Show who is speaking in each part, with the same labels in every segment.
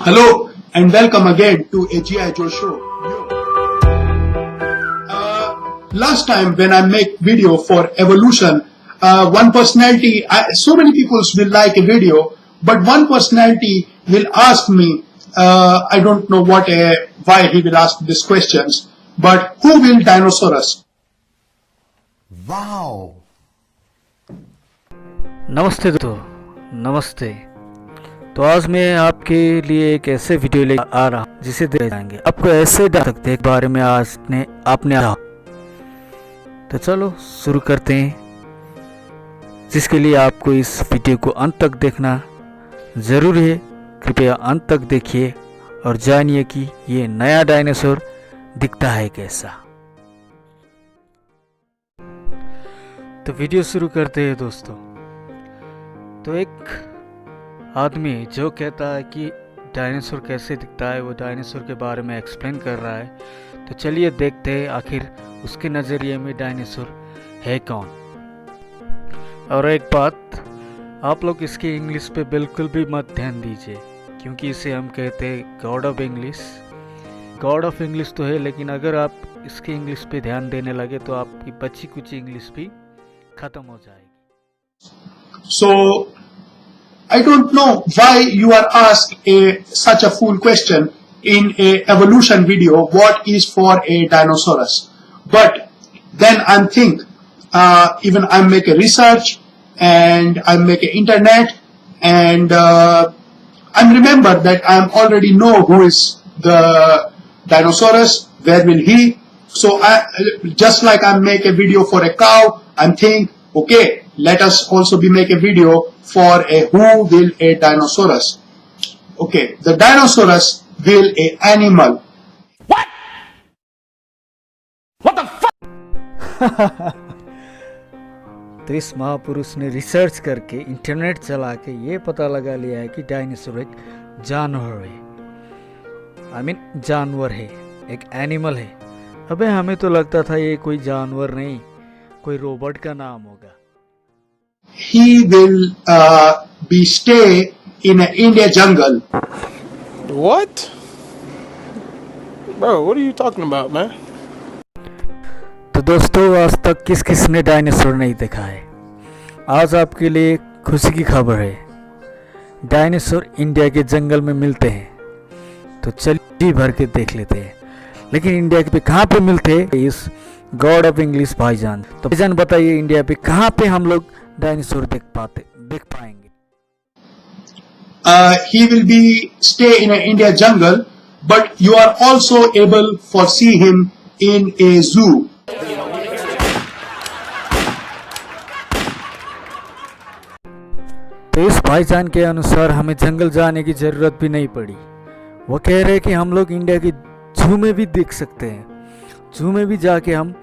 Speaker 1: Hello and welcome again to a G.I. Joe show. Last time when I make video for evolution, one personality, so many people will like a video, but one personality will ask me, I don't know why he will ask these questions, but who will Dinosaurus?
Speaker 2: Wow!
Speaker 3: नमस्ते दोस्तों, नमस्ते। तो आज मैं आपके लिए एक ऐसे वीडियो ले आ रहा हूँ जिसे देख जाएंगे आपको ऐसे डर सकते हैं बारे में आपने तो चलो शुरू करते हैं, जिसके लिए आपको इस वीडियो को अंत तक देखना ज़रूरी है। कृपया अंत तक देखिए और जानिए कि ये नया डायनासोर दिखता है कैसा। तो वीडियो शुरू करते हैं दोस्तों। तो एक आदमी जो कहता है कि डायनासोर कैसे दिखता है, वो डायनासोर के बारे में एक्सप्लेन कर रहा है। तो चलिए देखते हैं आखिर उसके नज़रिए में डायनासोर है कौन। और एक बात, आप लोग इसकी इंग्लिश पे बिल्कुल भी मत ध्यान दीजिए, क्योंकि इसे हम कहते हैं God of English. God of English तो है, लेकिन अगर आप इसकी इंग्लिश पे ध्यान देने लगे तो आपकी बची कुछ इंग्लिश भी ख़त्म हो जाएगी।
Speaker 1: So, I don't know why you are asked such a fool question in a evolution video, what is for a Dinosaurus. But then I'm think, even I make a research and I make a internet and I remember that I already know who is the Dinosaurus, where will he. So just like I make a video for a cow, I'm think, okay, let us also make a video for a who will a Dinosaurus. Okay, the Dinosaurus will a animal.
Speaker 2: What? What the fuck?
Speaker 3: तो इस महापुरुष ने research करके internet चला के ये पता लगा लिया है कि डायनासोर एक जानवर है। जानवर है, एक एनिमल है। अबे हमें तो लगता था ये कोई जानवर नहीं, कोई रोबोट का नाम होगा।
Speaker 1: He will be stay in an India jungle.
Speaker 4: What? Bro, what are you talking about, man?
Speaker 3: तो दोस्तों, आज तक किस किस ने डायनासोर नहीं देखा है? आज आपके लिए खुशी की खबर है, डायनासोर इंडिया के जंगल में मिलते हैं। तो चलिए भर के देख लेते हैं। लेकिन इंडिया पे कहाँ पे मिलते हैं इस गॉड ऑफ इंग्लिश भाईजान? तो भाईजान बताइए, इंडिया पे कहाँ पे हम लोग डायनासोर देख पाएंगे?
Speaker 1: He will be stay in an India jungle, but you are also able for see him in a zoo.
Speaker 3: तो इस भाईजान के अनुसार हमें जंगल जाने की जरूरत भी नहीं पड़ी। वो कह रहे हैं कि हम लोग इंडिया के जू में भी देख सकते हैं। जू में भी जाके हम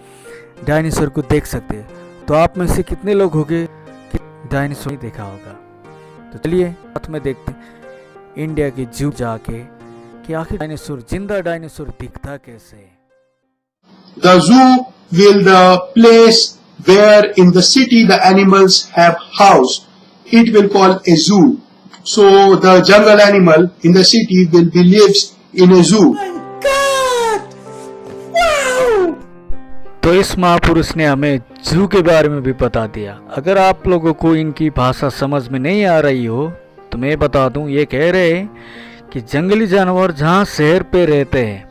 Speaker 3: डायनासोर को देख सकते हैं। तो आप में से कितने लोग होंगे कि डायनासोर नहीं देखा होगा? तो चलिए साथ में देखते हैं इंडिया के जू जाके कि आखिर डायनासोर, जिंदा डायनासोर दिखता कैसे है।
Speaker 1: The zoo will the place where in the city the animals have house. It will call a zoo. So the jungle animal in the city will be lives in a zoo.
Speaker 3: तो इस महापुरुष ने हमें जू के बारे में भी बता दिया। अगर आप लोगों को इनकी भाषा समझ में नहीं आ रही हो तो मैं बता दूं, ये कह रहे हैं कि जंगली जानवर जहां शहर पे रहते हैं,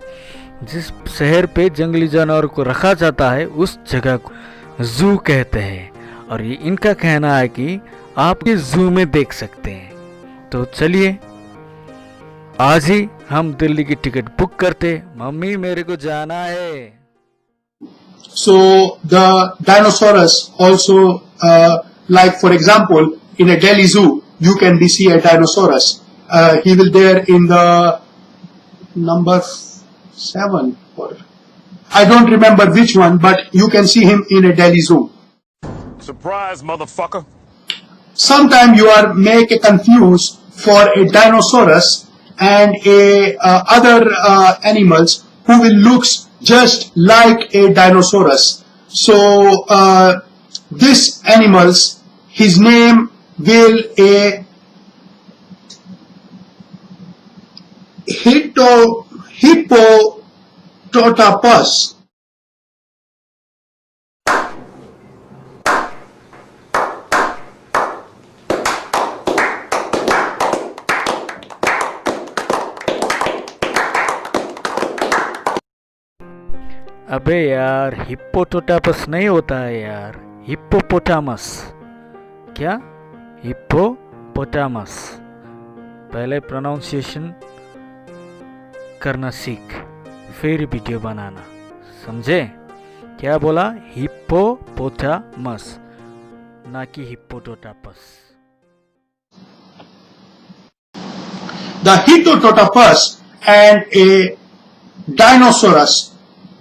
Speaker 3: जिस शहर पे जंगली जानवर को रखा जाता है, उस जगह को जू कहते हैं। और ये इनका कहना है कि आप इस जू में देख सकते हैं। तो चलिए आज ही हम दिल्ली की टिकट बुक करते। मम्मी, मेरे को जाना है।
Speaker 1: So the Dinosaurus also, like for example, in a Delhi zoo, you can be see a Dinosaurus. He will there in the number 7, or I don't remember which one, but you can see him in a Delhi zoo.
Speaker 2: Surprise, motherfucker!
Speaker 1: Sometime you are make a confuse for a Dinosaurus and a other animals who will looks just like a Dinosaurus. So this animals, his name will a Hippototapus.
Speaker 3: अबे यार हिप्पोटोटापस नहीं होता है यार, hippopotamus. क्या? Hippopotamus. पहले pronunciation करना सीख, फिर वीडियो बनाना, समझे? क्या बोला? हिप्पोपोटामस, ना कि हिप्पोटोटापस।
Speaker 1: The Hippototapus and a Dinosaurus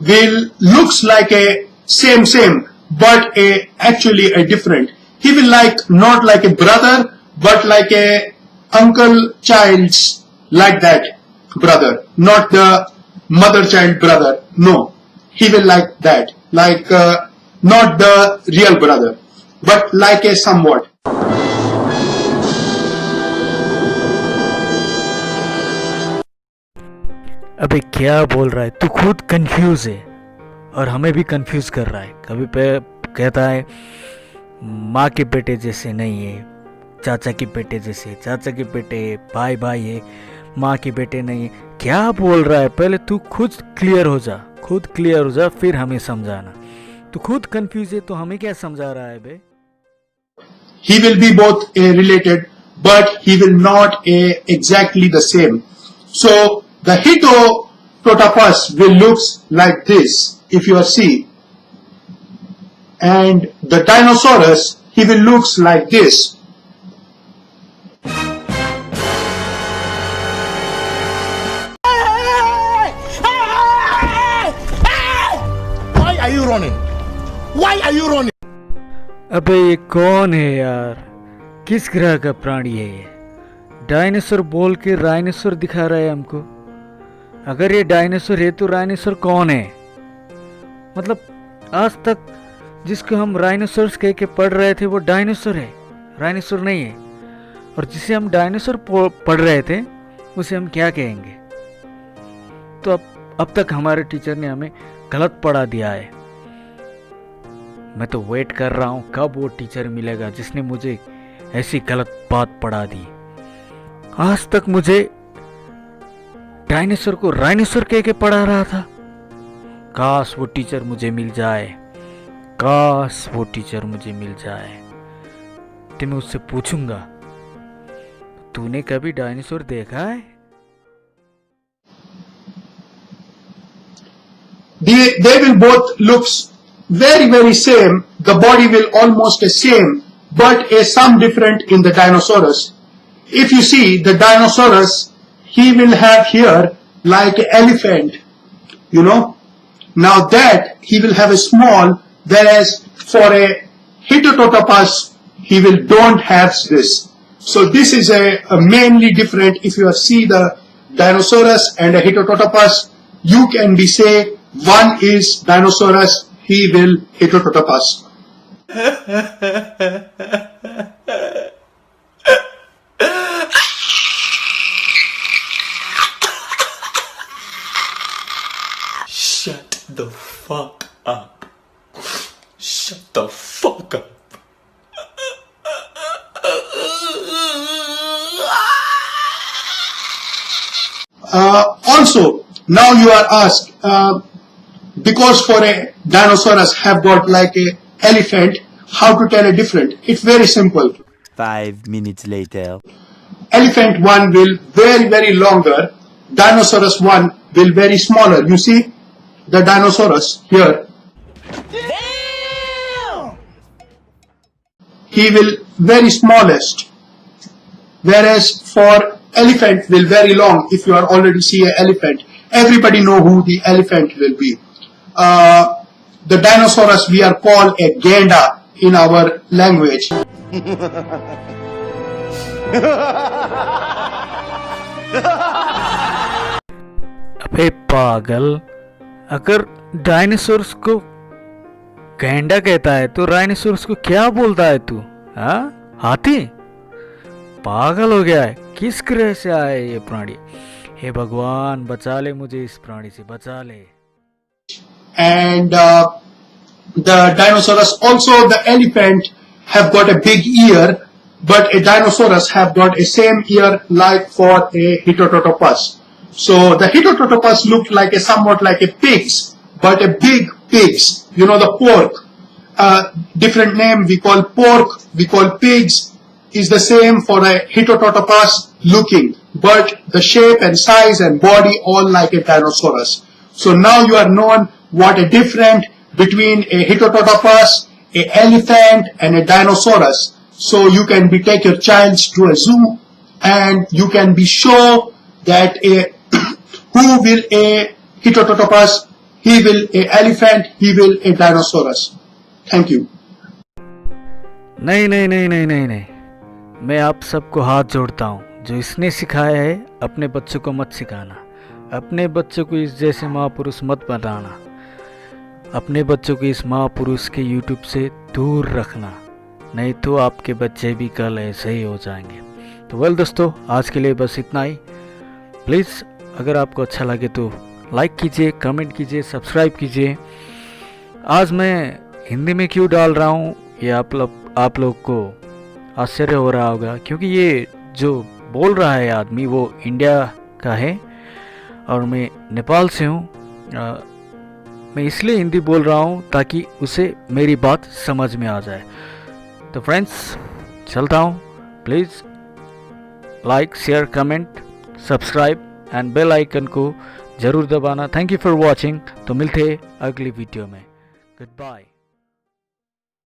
Speaker 1: will looks like a same but actually a different. He will not like a brother but like a uncle child's, like that brother, not the mother child brother. No, he will like that, not the real brother but like a somewhat.
Speaker 3: अबे क्या बोल रहा है तू? खुद confuse है और हमें भी कंफ्यूज कर रहा है। कभी पे कहता है माँ के बेटे जैसे नहीं है, चाचा के बेटे जैसे, चाचा के बेटे भाई भाई है, माँ के बेटे नहीं है। क्या बोल रहा है? पहले तू खुद क्लियर हो जा, खुद क्लियर हो जा, फिर हमें समझाना। तू खुद कंफ्यूज है तो हमें क्या समझा रहा है बे?
Speaker 1: He will be both related, but he will not exactly the same. So the Hippototapus will looks like this, if you see, and the Dinosaurus, he will looks like this.
Speaker 2: Why are you running? Why are you running?
Speaker 3: अबे ये कौन है यार? किस ग्रह का प्राणी है ये? डायनासोर बोल के राइनोसोर दिखा रहा है हमको। अगर ये डायनासोर है तो राइनोसोर कौन है? मतलब आज तक जिसको हम राइनोसोर्स कह के पढ़ रहे थे वो डायनासोर है, राइनोसोर नहीं है। और जिसे हम डायनासोर पढ़ रहे थे उसे हम क्या कहेंगे? तो अब तक हमारे टीचर ने हमें गलत पढ़ा दिया है। मैं तो वेट कर रहा हूँ कब वो टीचर मिलेगा जिसने मुझे ऐसी गलत बात पढ़ा दी। आज तक मुझे डायनासोर को राइनोसोर कह के पढ़ा रहा था। काश वो टीचर मुझे मिल जाए, काश वो टीचर मुझे मिल जाए। तो मैं उससे पूछूंगा तूने कभी डायनासोर देखा है?
Speaker 1: They will both looks very same. The body will almost the same, but some different in the Dinosaurus. If you see the Dinosaurus, he will have here like an elephant, you know. Now that he will have a small, whereas for a Hippototapus, he will don't have this. So this is a mainly different. If you see the Dinosaurus and a Hippototapus, you can be say one is Dinosaurus, he will Hippototapus.
Speaker 4: Shut the fuck up. Shut the fuck up.
Speaker 1: Also, now you are asked, because for a Dinosaurus have got like a elephant, how to tell a different? It's very simple.
Speaker 5: 5 minutes later.
Speaker 1: Elephant one will very longer, Dinosaurus one will very smaller. You see the Dinosaurus here. He will very smallest, whereas for elephant will very long. If you are already see an elephant, everybody know who the elephant will be. The Dinosaurus we are called a gander in our language.
Speaker 3: अबे पागल, अगर dinosaurs को गैंडा कहता है तो rhinoceros को क्या बोलता है तू? हाँ, हाथी? पागल हो गया है? किस ग्रह से आया है ये प्राणी? हे भगवान बचा ले मुझे इस प्राणी से, बचा ले।
Speaker 1: And the Dinosaurus, also the elephant have got a big ear, but a Dinosaurus have got a same ear like for a Heterotopus. So the Heterotopus looked like a somewhat like a pigs, but a big pigs. You know the pork. Different name we call pork, we call pigs, is the same for a Heterotopus looking, but the shape and size and body all like a Dinosaurus. So now you are known what a difference between a Heterotopus, a elephant and a Dinosaurus. So you can take your child to a zoo and you can be sure that who will a Heterotopus, he will a elephant, he will a Dinosaurus. Thank you.
Speaker 3: नहीं नहीं नहीं नहीं नहीं नहीं, मैं आप सबको हाथ जोड़ता हूँ। जो इसने सिखाया है अपने बच्चों को मत सिखाना, अपने बच्चों को इस जैसे महापुरुष मत बनाना, अपने बच्चों को इस महापुरुष के यूट्यूब से दूर रखना, नहीं तो आपके बच्चे भी कल ऐसे ही हो जाएंगे। तो वेल दोस्तों, आज के लिए बस इतना ही। प्लीज़ अगर आपको अच्छा लगे तो लाइक कीजिए, कमेंट कीजिए, सब्सक्राइब कीजिए। आज मैं हिंदी में क्यों डाल रहा हूँ ये आप लोग को आश्चर्य हो रहा होगा, क्योंकि ये जो बोल रहा है आदमी वो इंडिया का है और मैं नेपाल से हूँ। मैं इसलिए हिंदी बोल रहा हूँ ताकि उसे मेरी बात समझ में आ जाए। तो फ्रेंड्स चलता हूँ, please like, share, comment, subscribe and bell icon को ज़रूर दबाना। Thank you for watching. तो मिलते हैं अगली वीडियो में। Good bye.